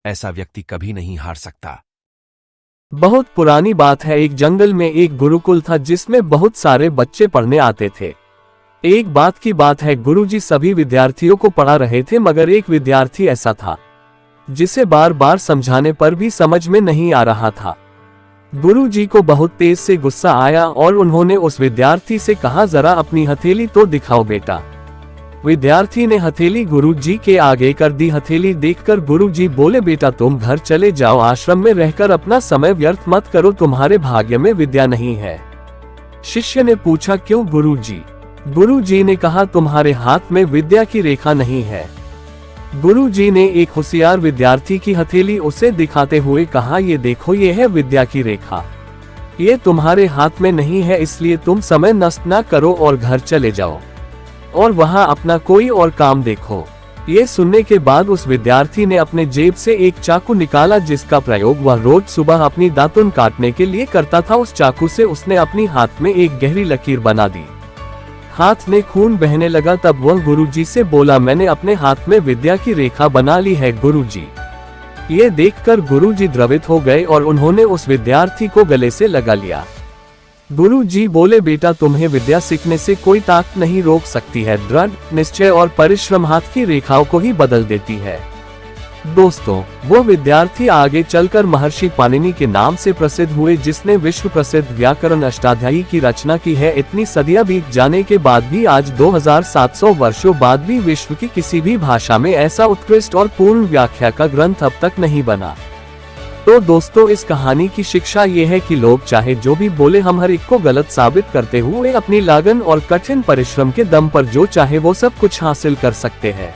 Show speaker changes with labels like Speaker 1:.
Speaker 1: ऐसा व्यक्ति कभी नहीं हार सकता।
Speaker 2: बहुत पुरानी बात है, एक जंगल में एक गुरुकुल था जिसमें बहुत सारे बच्चे पढ़ने आते थे। एक बात की बात है, गुरुजी सभी विद्यार्थियों को पढ़ा रहे थे, मगर एक विद्यार्थी ऐसा था जिसे बार बार समझाने पर भी समझ में नहीं आ रहा था। गुरुजी को बहुत तेज से गुस्सा आया और उन्होंने उस विद्यार्थी से कहा, जरा अपनी हथेली तो दिखाओ बेटा। विद्यार्थी ने हथेली गुरुजी के आगे कर दी। हथेली देखकर गुरुजी बोले, बेटा तुम घर चले जाओ, आश्रम में रहकर अपना समय व्यर्थ मत करो, तुम्हारे भाग्य में विद्या नहीं है। शिष्य ने पूछा, क्यों गुरुजी? गुरुजी ने कहा, तुम्हारे हाथ में विद्या की रेखा नहीं है। गुरुजी ने एक होशियार विद्यार्थी की हथेली उसे दिखाते हुए कहा, ये देखो, ये है विद्या की रेखा, ये तुम्हारे हाथ में नहीं है, इसलिए तुम समय नष्ट न करो और घर चले जाओ और वहां अपना कोई और काम देखो। ये सुनने के बाद उस विद्यार्थी ने अपने जेब से एक चाकू निकाला जिसका प्रयोग वह रोज सुबह अपनी दातुन काटने के लिए करता था। उस चाकू से उसने अपनी हाथ में एक गहरी लकीर बना दी। हाथ में खून बहने लगा। तब वह गुरुजी से बोला, मैंने अपने हाथ में विद्या की रेखा बना ली है गुरुजी। ये देखकर गुरुजी द्रवित हो गए और उन्होंने उस विद्यार्थी को गले से लगा लिया। गुरुजी बोले, बेटा तुम्हें विद्या सीखने से कोई ताकत नहीं रोक सकती है, दृढ़ निश्चय और परिश्रम हाथ की रेखाओं को ही बदल देती है। दोस्तों, वो विद्यार्थी आगे चलकर महर्षि पाणिनि के नाम से प्रसिद्ध हुए, जिसने विश्व प्रसिद्ध व्याकरण अष्टाध्यायी की रचना की है। इतनी सदियां बीत जाने के बाद भी आज 2700 वर्षों बाद भी विश्व की किसी भी भाषा में ऐसा उत्कृष्ट और पूर्ण व्याख्या का ग्रंथ अब तक नहीं बना। तो दोस्तों, इस कहानी की शिक्षा ये है कि लोग चाहे जो भी बोले, हम हर एक को गलत साबित करते हुए अपनी लगन और कठिन परिश्रम के दम पर जो चाहे वो सब कुछ हासिल कर सकते हैं।